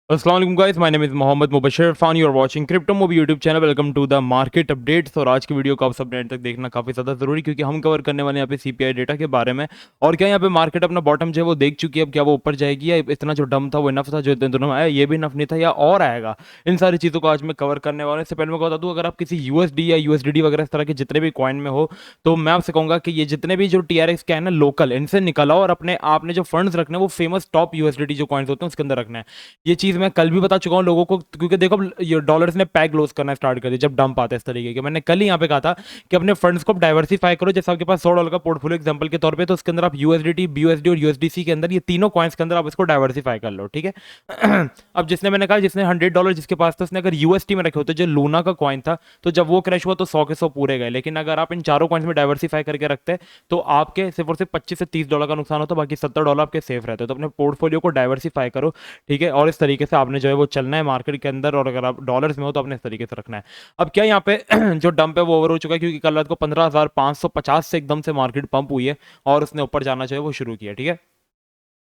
अस्सलाम वालेकुम guys, my name is Mohammad Mubashir Fan. You are watching crypto movie YouTube channel. Welcome to the market updates. और आज की video को आप सब एंड तक देखना काफ़ी ज़्यादा ज़रूरी, क्योंकि हम कवर करने वाले हैं यहाँ पे सीपीआई डेटा के बारे में। और क्या यहाँ पे मार्केट अपना बॉटम जो है वो देख चुकी है, अब क्या वो ऊपर जाएगी या इतना जो डम था वो इनफ था, जो इतने दिनों में आया ये भी इनफ नहीं था या और आएगा। इन सारी चीज़ों को आज मैं कवर करने वाला हूं। इससे पहले मैं बता दूँ, अगर आप किसी यूएसडी या यूएसडीडी वगैरह इस तरह के जितने भी कॉइन में हो, तो मैं आपसे कहूँगा कि ये जितने भी जो टीआरएक्स के हैं ना लोकल, इनसे निकलाओ और अपने आपने जो फंड्स रखने हैं वो फेमस टॉप यूएसडीडी जो कॉइन्स होते हैं उसके अंदर रखना है। ये चीज़ मैं कल भी बता चुका हूँ लोगों को, क्योंकि देखो ये डॉलर्स ने पैग लॉस करना स्टार्ट कर दिया जब डंप आते हैं इस तरीके के। मैंने कल ही यहाँ पे कहा था कि अपने फंड्स को डाइवर्सिफाई करो। जैसे आपके पास $100 का पोर्टफोलियो एग्जांपल के तौर पे, तो उसके अंदर आप यूएसडीटी, बीयूएसडी और यूएसडीसी के अंदर, ये तीनों कॉइन्स के अंदर आप इसको डाइवर्सिफाई कर लो, ठीक है। अब जिसने, मैंने कहा जिसने $100 जिसके पास था, उसने अगर यूएसटी में रखे होते, जो लूना का कॉइन था, तो जब वो क्रैश हुआ तो 100 के 100 पूरे गए। लेकिन अगर आप इन चारों कॉइन्स में डाइवर्सिफाई करके रखते हैं तो आपके सिर्फ और सिर्फ $25 से $30 का नुकसान होता है, बाकी $70 आपके सेफ रहते हैं। तो अपने पोर्टफोलियो को डाइवर्सिफाई करो, ठीक है। और इस तरीके से आपने जो है वो चलना है मार्केट के अंदर। और अगर आप डॉलर्स में हो तो अपने इस तरीके से रखना है। अब क्या यहाँ पे जो डंप है वो ओवर हो चुका है, क्योंकि कल रात को 15,550 से एकदम से मार्केट पंप हुई है और उसने ऊपर जाना जो है वो शुरू किया, ठीक है।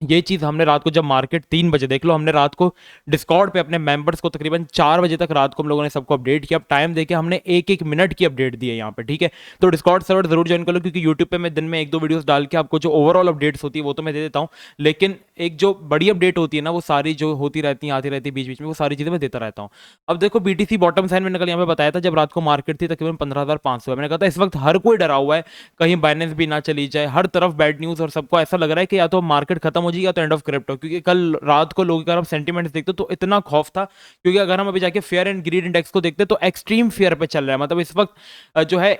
ये चीज़ हमने रात को, जब मार्केट 3 बजे, देख लो, हमने रात को डिस्कॉर्ड पे अपने मेंबर्स को तकरीबन 4 बजे तक रात को हम लोगों ने सबको अपडेट किया। अब टाइम देके हमने एक एक मिनट की अपडेट दी है यहाँ पे, ठीक है। तो डिस्कॉर्ड सर्वर जरूर ज्वाइन कर लो, क्योंकि यूट्यूब पे मैं दिन में 1-2 वीडियोस डाल के आपको जो ओवरऑल अपडेट्स होती है वो तो मैं दे देता हूँ, लेकिन एक जो बड़ी अपडेट होती है ना, वो सारी जो होती रहती है, आती रहती है बीच बीच में, वो सारी चीज़ें मैं देता रहता हूँ। अब देखो, बीटीसी बॉटम साइन मैंने कल यहाँ पे बताया था, जब रात को मार्केट थी तकरीबन 15,500, मैंने कहा था इस वक्त हर कोई डरा हुआ है कहीं बाइनेंस भी ना चली जाए, हर तरफ बैड न्यूज़, और सबको ऐसा लग रहा है कि या तो मार्केट खत्म हो जाएगी या तो एंड ऑफ क्रिप्टो। क्योंकि कल रात को लोगों का सेंटीमेंट्स देखते तो इतना खौफ था, क्योंकि अगर हम अभी जाके फेयर एंड ग्रीड इंडेक्स को देखते तो एक्सट्रीम फेयर पे चल रहा है। मतलब इस वक्त जो है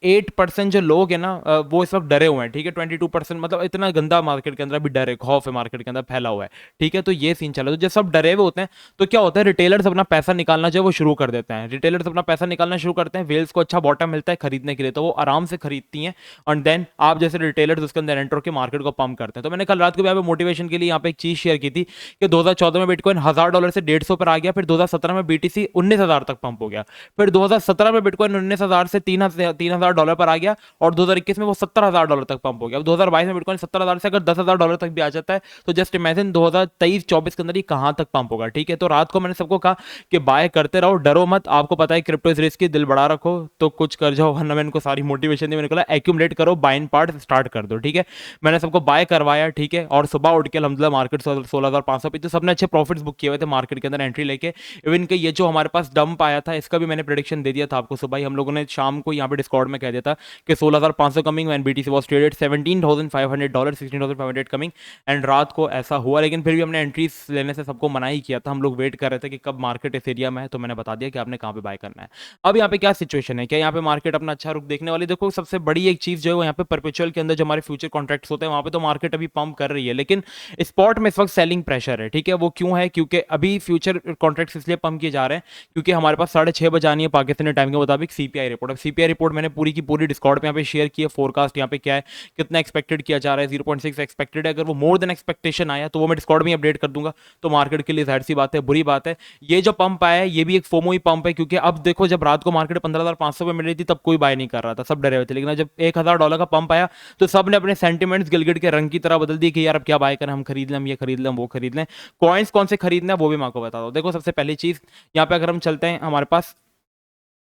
8% जो लोग हैं ना, वो इस वक्त डरे हुए हैं, ठीक है। 22%, मतलब इतना गंदा मार्केट के अंदर अभी डर है, खौफ है मार्केट के अंदर फैला हुआ है, ठीक है। तो ये सीन चल रहा है। तो जब सब डरे हुए होते हैं तो क्या होता है, रिटेलर्स अपना पैसा निकालना जो है वो शुरू कर देते हैं। रिटेलर्स अपना पैसा निकालना शुरू करते हैं, वेल्स को अच्छा बॉटम मिलता है खरीदने के लिए, तो वो आराम से खरीदती हैं। एंड देन आप जैसे रिटेलर्स उसके अंदर एंटर के मार्केट को पंप करते हैं। तो मैंने कल रात को यहाँ पे मोटिवेशन के लिए यहाँ पे एक चीज शेयर की थी कि 2014 में बिटकॉइन $1,000 से 150 पर आ गया, फिर 2017 में बीटीसी 19,000 तक पंप हो गया, फिर 2017 में बिटकॉइन 19,000 से $3,000 पर आ गया, और 2021 में वो $70,000 तक पंप हो गया। अब 2022 में बिटकॉइन 70,000 से अगर $10,000 तक भी आ जाता है, तो जस्ट इमेजिन 2023-24 के अंदर ही कहां तक पंप होगा, ठीक है। तो रात को मैंने सबको कहा कि बाय करते रहो, डरो मत। आपको पता है क्रिप्टो इज रिस्की, दिल बड़ा रखो तो कुछ कर जाओ, वरना मैंने इनको सारी मोटिवेशन दी। मैंने कहा एक्यूमुलेट करो, बाइन पार्ट स्टार्ट कर दो, ठीक है। मैंने सबको बाय करवाया, ठीक है। और सुबह उठ के अल्हम्दुलिल्लाह मार्केट 16,500 पे, तो सबने अच्छे प्रॉफिट्स बुक किए हुए थे मार्केट के अंदर एंट्री लेके। इवन के ये जो हमारे पास डंप आया था, इसका भी मैंने प्रेडिक्शन दे दिया था आपको सुबह ही। हम लोगों ने शाम को यहाँ पे डिस्कॉर्ड में कह दिया था कि 16,500 coming and BTC was traded $17,500, 16,500 coming. And रात को ऐसा हुआ, लेकिन फिर भी हमने एंट्रीज लेने से सबको मना ही किया था। हम लोग वेट कर रहे थे कि कब मार्केट इस एरिया में है, तो मैंने बता दिया कि आपने कहाँ पे बाय करना है। अब यहाँ पे क्या सिचुएशन है, क्या यहाँ पे मार्केट अपना अच्छा रुख देखने वाली? देखो, सबसे बड़ी एक चीज जो है वो यहाँ पे परपेचुअल के अंदर जो हमारे फ्यूचर कॉन्ट्रैक्ट्स होते हैं, वहां पे तो मार्केट अभी पंप कर रही है, लेकिन स्पॉट में इस वक्त सेलिंग प्रेशर है, ठीक है। वो क्यों है? क्योंकि अभी फ्यूचर कॉन्ट्रैक्ट्स इसलिए पंप किए जा रहे हैं क्योंकि हमारे पास 6:30 बजे आनी है पाकिस्तानी टाइम के मुताबिक सीपीआई रिपोर्ट। अब सीपीआई रिपोर्ट मैंने पूरी की पूरी डिस्कॉर्ड पे यहाँ पे शेयर की है। फोरकास्ट यहाँ पे क्या है, कितना एक्सपेक्टेड किया जा रहा है, 0.6 एक्सपेक्टेड है। अगर वो मोर देन एक्सपेक्टेशन आया तो वो मैं डिस्कॉर्ड में अपडेट कर दूंगा, तो मार्केट के लिए जाहिर सी बात है बुरी बात है। ये जो पंप आया है ये भी एक फोमो ही पंप है, क्योंकि अब देखो, जब रात को मार्केट 15,500 पे मिल रही थी तब कोई बाय नहीं कर रहा था, सब डरे हुए थे। लेकिन जब $1,000 का पंप आया तो सब ने अपने सेंटिमेंट्स गिलगिट के रंग की तरह बदल दिए कि यार अब क्या बाय करें, हम खरीद लें, हम ये खरीद लें, वो खरीद लें। कॉइन्स कौन से खरीदना है वो भी मैं आपको बता दूं। देखो, सबसे पहली चीज यहाँ पे अगर हम चलते हैं हमारे पास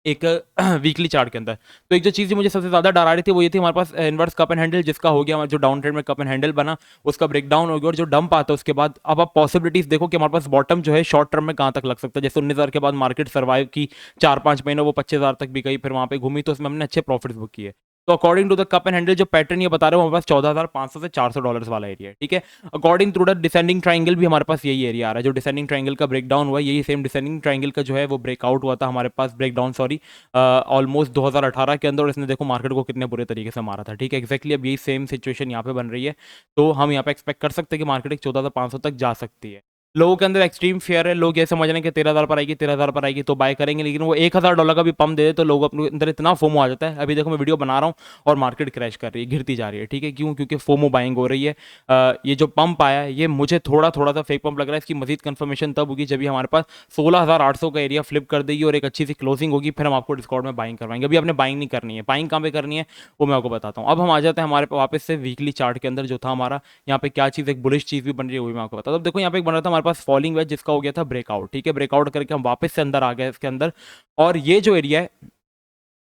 एक वीकली चार्ट के अंदर, तो एक जो चीज़ मुझे सबसे ज़्यादा डरा रही थी वो ये थी, हमारे पास इनवर्स कप एंड हैंडल जिसका हो गया, हमारा जो डाउन ट्रेंड में कप एंड हैंडल बना उसका ब्रेक डाउन हो गया, और जो डंप आता है उसके बाद अब आप पॉसिबिलिटीज देखो कि हमारे पास बॉटम जो है शॉर्ट टर्म में कहाँ तक लग सकता है। जैसे 19,000 के बाद मार्केट सर्वाइव की 4-5 महीने, वो 25,000 तक भी गई, फिर वहाँ पे घूमी, तो उसमें हमने अच्छे प्रॉफिट्स बुक किए। तो according to the cup and handle जो पैटर्न ये बता रहे हो, हमारे पास 14,500 से $400 वाला एरिया है, ठीक है। According to the descending triangle भी हमारे पास यही एरिया आ रहा है। जो डिसेंडिंग ट्राइंगल का ब्रेक डाउन हुआ है, यही सेम डिसेंडिंग ट्राइंगल का जो है वो ब्रेकआउट हुआ था हमारे पास, ब्रेक डाउन सॉरी, ऑलमोस्ट 2018 के अंदर। और इसने देखो मार्केट को कितने बुरे तरीके से मारा था, ठीक है। एक्जैक्टली अब यही सेम सिचुएशन यहाँ पे बन रही है, तो हम यहाँ पे एक्सपेक्ट कर सकते हैं कि मार्केट 14,500 तक जा सकती है। लोगों के अंदर एक्सट्रीम फेयर है, लोग ये समझ रहे हैं कि 13,000 पर आएगी, 13,000 पर आएगी तो बाय करेंगे, लेकिन वो $1,000 का भी पंप दे दे तो लोग अपने अंदर इतना फोमो आ जाता है। अभी देखो मैं वीडियो बना रहा हूँ और मार्केट क्रैश कर रही है, गिरती जा रही है, ठीक है। क्यों? क्योंकि फोमो बाइंग हो रही है। ये जो पंप आया है ये मुझे थोड़ा थोड़ा सा फेक पंप लग रहा है। इसकी मजीद कंफर्मेशन तब होगी जब हमारे पास 16,800 का एरिया फ्लिप कर देगी और एक अच्छी सी क्लोजिंग होगी, फिर हम आपको डिस्काउंट में बाइंग करवाएंगे। अभी आपने बाइंग नहीं करनी है। बाइंग कहाँ पे करनी है वो मैं आपको बताता हूँ। अब हम आ जाते हैं हमारे वापस से वीकली चार्ट के अंदर, जो था हमारा यहाँ पे क्या चीज़, एक बुलिश चीज़ भी बन रही है वो भी मैं आपको बताता हूँ। अब देखो यहाँ पे एक बन रहा था हमारे पास फॉलिंग वेज जिसका हो गया था ब्रेकआउट, ठीक है। ब्रेकआउट करके हम वापस से अंदर आ गए इसके अंदर, और ये जो एरिया है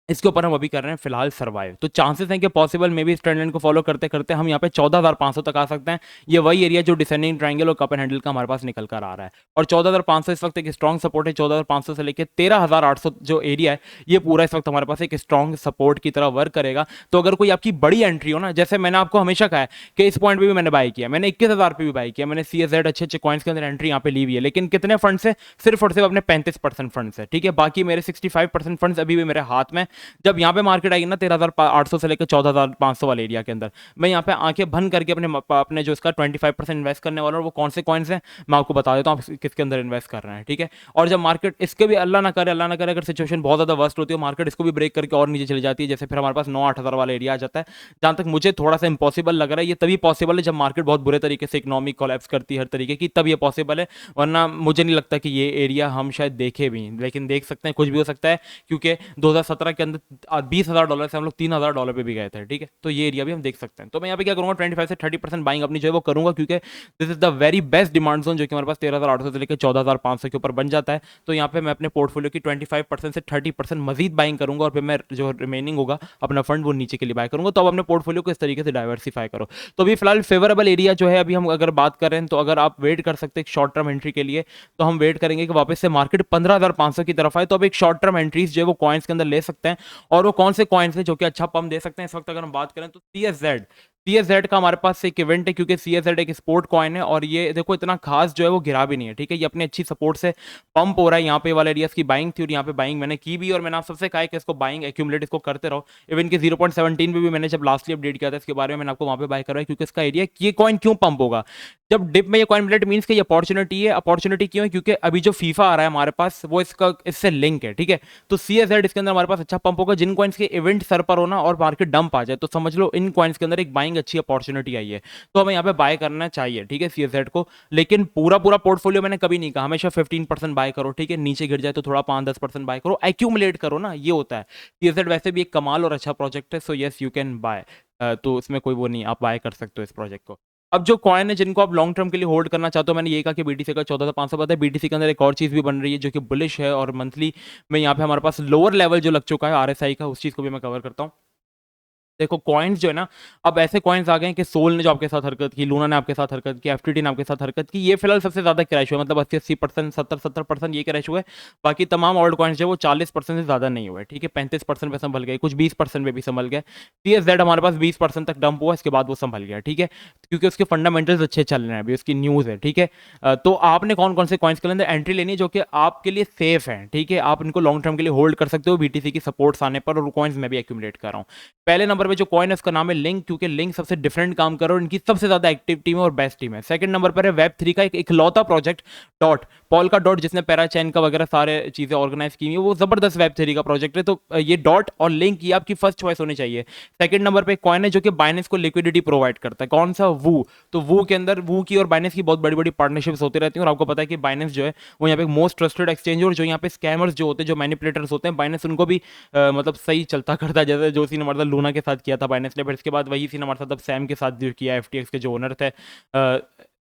इसके ऊपर हम अभी कर रहे हैं फिलहाल सर्वाइव। तो चांसेस हैं कि पॉसिबल मे बी इस ट्रेंड लाइन को फॉलो करते करते हम यहाँ पे 14,500 तक आ सकते हैं। ये वही एरिया जो डिसेंडिंग ट्रायंगल और कप एंड हैंडल का हमारे पास निकल कर आ रहा है, और 14,500 इस वक्त एक स्ट्रॉन्ग सपोर्ट है। 14,500 से लेकर 13,800 जो एरिया है ये पूरा इस वक्त हमारे पास एक स्ट्रॉन्ग सपोर्ट की तरह वर्क करेगा। तो अगर कोई आपकी बड़ी एंट्री हो ना, जैसे मैंने आपको हमेशा कहा है कि इस पॉइंट पर भी मैंने बाई किया, मैंने 21,000 पे भी बाई किया, मैंने CSZ अच्छे अच्छे कॉइन्स के अंदर एंट्री यहाँ पे ली हुई है, लेकिन कितने फंड से? सिर्फ और सिर्फ अपने 35% फंड से, ठीक है। बाकी मेरे 65% फंड्स अभी भी मेरे हाथ में। जब यहाँ पे मार्केट आएगी ना 13,800 से लेकर 14,500 वाले एरिया के अंदर, मैं यहाँ पे आंखें बंद करके अपने जो इसका 25% इन्वेस्ट करने वाला हूँ। वो कौन से कॉइन्स हैं मैं आपको बता देता हूँ, आप किसके अंदर इन्वेस्ट कर रहे हैं, ठीक है। और जब मार्केट इसके भी अल्लाह ना करे अगर सिचुएशन बहुत ज़्यादा वर्स्ट होती है, मार्केट इसको भी ब्रेक करके और नीचे चली जाती है, जैसे फिर हमारे पास 9-8 हज़ार वाला एरिया आ जाता है। जहाँ तक मुझे थोड़ा सा इंपॉसिबल लग रहा है, ये तभी पॉसिबल है जब मार्केट बहुत बुरे तरीके से इकोनॉमिक कोलैप्स करती है हर तरीके की, तब ये पॉसिबल है। वरना मुझे नहीं लगता कि ये एरिया हम शायद देखे भी, लेकिन देख सकते हैं, कुछ भी हो सकता है, क्योंकि 2017 के अंदर $20,000 से हम लोग $3,000 पे भी गए थे, ठीक है। तो ये एरिया भी हम देख सकते हैं। तो मैं यहाँ पे क्या करूँगा, 25 से 30% बाइंग अपनी जो है वो करूँगा, क्योंकि this is the very best demand zone जो कि हमारे पास 13,800 से लेकर 14,500 के ऊपर बन जाता है। तो यहाँ पे मैं अपने पोर्टफोलियो की 25% से 30% मजीद बाइंग करूँगा, और फिर मैं जो रिमेनिंग होगा अपना फंड वो नीचे के लिए बाय करूँगा। तो अब अपने पोर्टफोलियो को इस तरीके से डाइवर्सिफाई करो। तो अभी फिलहाल फेवरेबल एरिया जो है, अभी हम अगर बात करें तो अगर आप वेट कर सकते हैं शॉर्ट टर्म एंट्री के लिए, तो हम वेट करेंगे कि वापस से मार्केट 15,500 की तरफ आए। तो अब एक शॉर्ट टर्म एंट्रीज जो है वो कॉइन्स के अंदर ले सकते हैं। और वो कौन से कॉइन्स हैं जो कि अच्छा पंप दे सकते हैं इस वक्त अगर हम बात करें तो CSZ का हमारे पास एक इवेंट है, क्योंकि CSZ एक स्पोर्ट कॉइन है, और ये देखो इतना खास जो है वो गिरा भी नहीं है, ठीक है। ये अपनी अच्छी सपोर्ट से पंप हो रहा है। यहाँ पे वाला एरिया की बाइंग थी, और यहाँ पे बाइंग मैंने की भी, और मैंने आप सबसे कहा है कि इसको बाइंग एक्यूमुलेट इसको करते रहो। इवन के 0.17 पे भी मैंने जब लास्टली अपडेट किया था इसके बारे में, मैंने आपको वहाँ पे बाय करवाया, क्योंकि इसका एरिया ये कॉइन क्यों पंप होगा जब डिप में ये कॉइन मिलेट मीन्स कि ये अपॉर्चुनिटी है। अपॉर्चुनिटी क्यों है? क्योंकि अभी जो फीफा आ रहा है हमारे पास वो इससे लिंक है, ठीक है। तो CSZ इसके अंदर हमारे पास अच्छा पंप होगा। जिन कॉइन्स के इवेंट सर पर होना और मार्केट डंप आ जाए, तो समझ लो इन कॉइन्स के अंदर एक बाइंग अच्छी अपॉर्चुनिटी आई है, तो हमें यहाँ पे बाय करना चाहिए, ठीक है, CSZ को। लेकिन पूरा पोर्टफोलियो मैंने कभी नहीं कहा, हमेशा 15% बाय करो, ठीक है। नीचे गिर जाए तो थोड़ा 5-10% बाय करो, एक्यूमुलेट करो ना, ये होता है। CSZ वैसे भी एक कमाल और अच्छा प्रोजेक्ट है, so yes you can buy. तो इसमें कोई वो नहीं, आप बाय कर सकते हो इस प्रोजेक्ट को। अब जो कॉइन है जिनको आप लॉन्ग टर्म के लिए होल्ड करना चाहते हो, मैंने ये कहा कि BTC का 14,500 पता है। BTC के अंदर एक और चीज़ भी बन रही है जो कि बुलिश है, और मंथली में यहाँ पे हमारे पास लोअर लेवल जो लग चुका है RSI का, उस चीज़ को भी मैं कवर करता हूँ। देखो कॉइन्स जो है ना, अब ऐसे कॉइन्स आ गए हैं कि सोल ने जो आपके साथ हरकत की, लूना ने आपके साथ हरकत की, FTT ने आपके साथ हरकत की, ये फिलहाल सबसे ज्यादा क्रैश हुआ है, मतलब 80-80%, 70-70% ये क्रैश हुआ है। बाकी तमाम ऑल्ड कॉइन्स जो है वो 40% से ज्यादा नहीं हुए, ठीक है। 35% पे संभल गए, कुछ 20% में भी संभल गए। CSZ हमारे पास 20% तक डंप हुआ, इसके बाद वो संभल गया, ठीक है, क्योंकि उसके फंडामेंटल्स अच्छे चल रहे हैं, अभी उसकी न्यूज़ है, ठीक है। तो आपने कौन कौन से कॉइन्स के अंदर एंट्री लेनी है जो कि आपके लिए सेफ है, ठीक है। आप इनको लॉन्ग टर्म के लिए होल्ड कर सकते हो BTC की सपोर्ट्स आने पर, और कॉइन्स मैं भी एक्यूमुलेट कर रहा हूँ। पहले नंबर पे जो कॉइन है उसका नाम है लिंक, क्योंकि लिंक सबसे डिफरेंट काम कर रहा है और इनकी सबसे ज्यादा एक्टिव टीम है और बेस्ट टीम है। सेकंड नंबर पर है Web3 का एक इकलौता प्रोजेक्ट डॉट, पॉल का डॉट, जिसने पैराचेन का वगैरह सारे चीजें ऑर्गेनाइज की हुई है, वो जबरदस्त Web3 का प्रोजेक्ट है। तो ये डॉट और लिंक ये आपकी फर्स्ट चॉइस होनी चाहिए। सेकंड नंबर पे कॉइन है जो कि बाइनेंस को लिक्विडिटी प्रोवाइड करता है, कौन सा? वू। तो वू के अंदर वू की और बाइनेंस की बहुत बड़ी बड़ी पार्टनरशिप्स होती रहती हैं, और आपको पता है कि बाइनेंस जो है वो यहाँ पे मोस्ट ट्रस्टेड एक्सचेंज है, और जो यहाँ पे स्कैमर्स जो होते हैं, जो मैनिपुलेटर्स होते हैं, बाइनेंस उनको भी मतलब सही चलता करता है, जैसे जो सीन हमारे साथ लूना के साथ किया था बाइनेंस ने, फिर इसके बाद वही सीन हमारे साथ अब सैम के साथ जो किया, FTX के जो ओनर थे।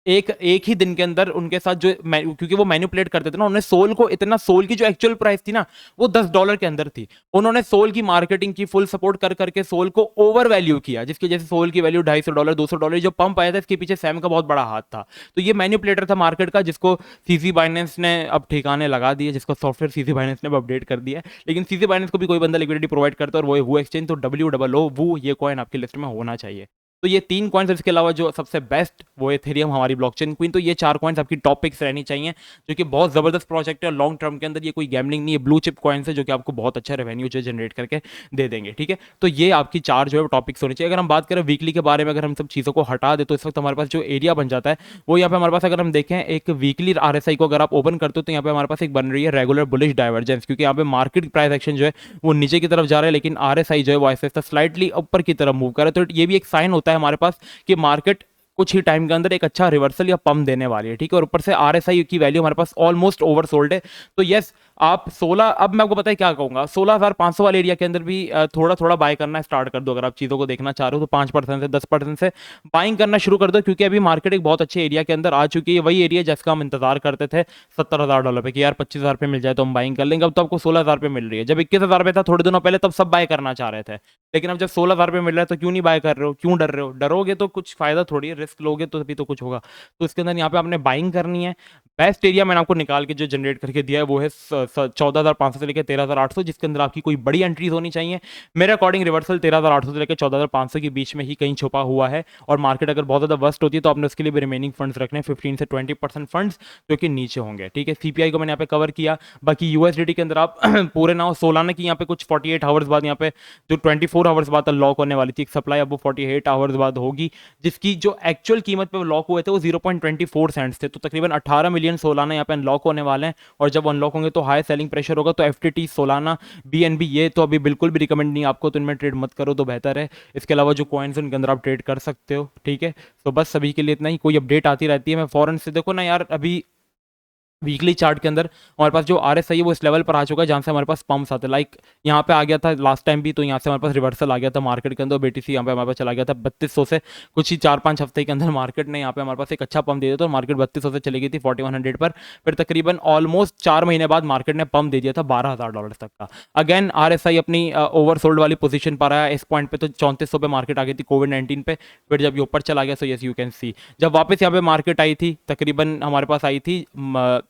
एक ही दिन के अंदर उनके साथ जो क्योंकि वो मैनिपुलेट करते थे ना, उन्होंने सोल को इतना, सोल की जो एक्चुअल प्राइस थी ना वो $10 के अंदर थी, उन्होंने सोल की मार्केटिंग की, फुल सपोर्ट कर करके सोल को ओवर वैल्यू किया, जिसकी वजह से सोल की वैल्यू $250 $200 जो पंप आया था, इसके पीछे सैम का बहुत बड़ा हाथ था। तो ये मैनिपुलेटर था मार्केट का, जिसको CZ बाइनेंस ने अब ठिकाने लगा दिए, जिसको सॉफ्टवेयर CZ बाइनेंस ने अपडेट कर दिया है। लेकिन CZ बाइनेंस को भी कोई बंदा लिक्विडिटी प्रोवाइड करता है, और वो एक्सचेंज तो WOO वो, ये कॉइन आपकी लिस्ट में होना चाहिए। तो ये 3 कॉइन्स, इसके अलावा जो सबसे बेस्ट वो एथेरियम, हमारी ब्लॉकचेन क्वीन। तो ये 4 कॉइन्स आपकी टॉप पिक्स रहनी चाहिए, जो कि बहुत जबरदस्त प्रोजेक्ट है, लॉन्ग टर्म के अंदर ये कोई गैमलिंग नहीं है, ब्लू चिप कॉइन्स है जो कि आपको बहुत अच्छा रेवेन्यू जो जनरेट करके दे देंगे, ठीक है। तो ये आपकी 4 जो है टॉपिक्स होनी चाहिए। अगर हम बात करें वीकली के बारे में, अगर हम सब चीज़ों को हटा दे, तो इस वक्त हमारे पास जो एरिया बन जाता है वो यहाँ पे हमारे पास, अगर हम देखें एक वीकली RSI को अगर आप ओपन करते हो, तो यहाँ पे हमारे पास एक बन रही है रेगुलर बुलिश डाइवर्जेंस, क्योंकि यहाँ पे मार्केट प्राइस एक्शन जो है वो नीचे की तरफ जा रहा है, लेकिन RSI जो है वो ऐसे स्लाइटली ऊपर की तरफ मूव कर रहा है। तो ये भी एक साइन होता है हमारे पास कि मार्केट कुछ ही टाइम के अंदर एक अच्छा रिवर्सल या पंप देने वाली है, ठीक है। और ऊपर से RSI की वैल्यू हमारे पास ऑलमोस्ट ओवरसोल्ड है। तो यस, आप 16, अब मैं आपको पता है क्या कहूँगा, 16,500 वाले एरिया के अंदर भी थोड़ा थोड़ा बाय करना स्टार्ट कर दो। अगर आप चीज़ों को देखना चाह रहे हो तो 5% से 10% से बाइंग करना शुरू कर दो, क्योंकि अभी मार्केट एक बहुत अच्छे एरिया के अंदर आ चुकी है। वही एरिया जिसका हम इंतजार करते थे $70,000 पे कि यार 25,000 पे मिल जाए तो हम बाइंग कर लेंगे। अब तो आपको 16,000 पे मिल रही है। जब 21,000 पे था थोड़े दिनों पहले, तब सब बाय करना चाह रहे थे, लेकिन अब जब 16,000 पे मिल रहा है तो क्यों नहीं बाय कर रहे हो, क्यों डर रहे हो? डरोगे तो कुछ फायदा थोड़ी है, रिस्क लोगे तो तभी तो कुछ होगा। तो इसके अंदर यहाँ पे आपने बाइंग करनी है। बेस्ट एरिया मैंने आपको निकाल के जो जनरेट करके दिया है वो है 14,500 से लेकर 13,800, जिसके अंदर आपकी कोई बड़ी एंट्रीज होनी चाहिए। मेरे अकॉर्डिंग रिवर्सल 13,800 से लेकर 14,500 के बीच में ही कहीं छुपा हुआ है, और मार्केट अगर बहुत ज़्यादा वर्स्ट होती है तो आपने उसके लिए भी रिमेनिंग फंड्स रखने हैं, 15 से 20% फंड्स जो कि नीचे होंगे। ठीक है, सीपीआई को मैंने यहाँ पे कवर किया। बाकी यूएसडीटी के अंदर आप पूरे ना हो, सोलाना की यहाँ पे कुछ 48 आवर्स बाद, यहाँ पे जो 24 आवर्स बाद लॉक होने वाली थी एक सप्लाई, अब वो 48 आवर्स बाद होगी, जिसकी जो एक्चुअल कीमत पे लॉक हुए थे वो 0.24 सेंट्स थे। तो तकरीबन 18 मिलियन सोलाना यहाँ पे अनलॉक होने वाले हैं, और जब अनलॉक होंगे तो हाई सेलिंग प्रेशर होगा। तो एफटीटी, सोलाना, बीएनबी, ये तो अभी बिल्कुल भी रिकमेंड नहीं आपको, तो इनमें ट्रेड मत करो तो बेहतर है। इसके अलावा जो कॉइन्स उनके अंदर आप ट्रेड कर सकते हो। ठीक है, तो बस सभी के लिए इतना ही। कोई अपडेट आती रहती है। मैं फॉरन से देखो ना यार, अभी वीकली चार्ट के अंदर हमारे पास जो आरएसआई है वो इस लेवल पर आ चुका है जहाँ से हमारे पास पंप्स आते हैं। लाइक यहाँ पे आ गया था लास्ट टाइम भी, तो यहाँ से हमारे पास रिवर्सल आ गया था मार्केट के अंदर। बीटीसी यहाँ पे हमारे पास चला गया था 3200 से। कुछ ही 4-5 हफ्ते के अंदर मार्केट ने यहाँ पे हमारे पास एक अच्छा पंप दे दिया था, और मार्केट 3200 से चली गई थी 4100 पर। फिर तकरीबन ऑलमोस्ट 4 महीने बाद मार्केट ने पंप दे दिया था $12,000 तक का। अगेन आरएसआई अपनी ओवरसोल्ड वाली पोजीशन पर आया। इस पॉइंट पे तो 3400 पे मार्केट आ गई थी कोविड-19 पे। फिर जब ये ऊपर चला गया, so yes you can see, जब वापस यहाँ पे मार्केट आई थी, तकरीबन हमारे पास आई थी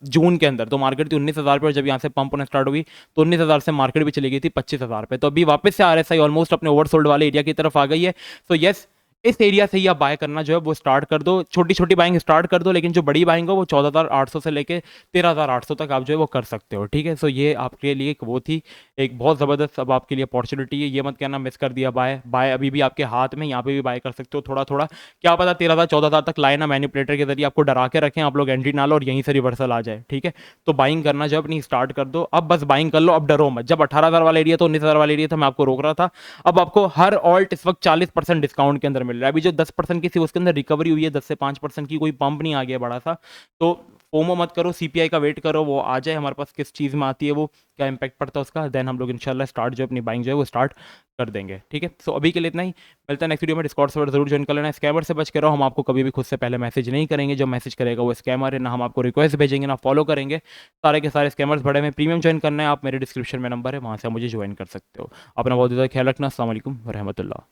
जून के अंदर, तो मार्केट थी 19,000 पे, और जब यहाँ से पंप होना स्टार्ट हुई तो 19,000 से मार्केट भी चली गई थी 25,000 पे। तो अभी वापस से आरएसआई ऑलमोस्ट अपने ओवरसोल्ड वाले एरिया की तरफ आ गई है। तो यस, इस एरिया से ही आप बाय करना जो है वो स्टार्ट कर दो। छोटी छोटी बाइंग स्टार्ट कर दो, लेकिन जो बड़ी बाइंग हो वो 14,800 से लेके 13,800 तक आप जो है वो कर सकते हो। ठीक है, सो ये आपके लिए एक वो थी, एक बहुत ज़बरदस्त अब आपके लिए अपॉर्चुनिटी है। ये मत कहना मिस कर दिया बाय। बाय अभी भी आपके हाथ में, यहाँ पे भी बाय कर सकते हो थोड़ा थोड़ा। क्या पता 13,000 14,000 तक लाए ना, मैनिपुलेटर के जरिए आपको डरा के रखें, आप लोग एंट्री ना लो और यहीं से रिवर्सल आ जाए। ठीक है, तो बाइंग करना जो अपनी स्टार्ट कर दो। अब बस बाइंग कर लो, अब डरो मत। जब 18,000 वाला एरिया था, 19,000 वाला एरिया था, मैं आपको रोक रहा था। अब आपको हर ऑल्ट इस वक्त 40% डिस्काउंट के अंदर मिल रहा है। अभी जो 10% की थी उसके अंदर रिकवरी हुई है, 10 से 5% की, कोई पंप नहीं आ गया बड़ा सा। तो फोमो मत करो, सीपीआई का वेट करो, वो आ जाए हमारे पास, किस चीज़ में आती है वो, क्या इंपैक्ट पड़ता है उसका, देन हम लोग इंशाल्लाह स्टार्ट जो अपनी बाइंग जो है वो स्टार्ट कर देंगे। ठीक है, सो अभी के लिए इतना ही। मिलता है नेक्स्ट वीडियो में। डिस्कॉर्ड सर्वर जरूर ज्वाइन कर लेना। स्कैमर से बच के रहो, हम आपको कभी भी खुद से पहले मैसेज नहीं करेंगे। जो मैसेज करेगा वो स्कैमर है, ना हम आपको रिक्वेस्ट भेजेंगे ना फॉलो करेंगे। सारे के सारे स्कैमर्स बड़े में। प्रीमियम ज्वाइन करना है, आप मेरे डिस्क्रिप्शन में नंबर है, वहाँ से आप मुझे ज्वाइन कर सकते हो। अपना बहुत ज़्यादा ख्याल रखना। अस्सलाम वालेकुम व रहमतुल्लाह।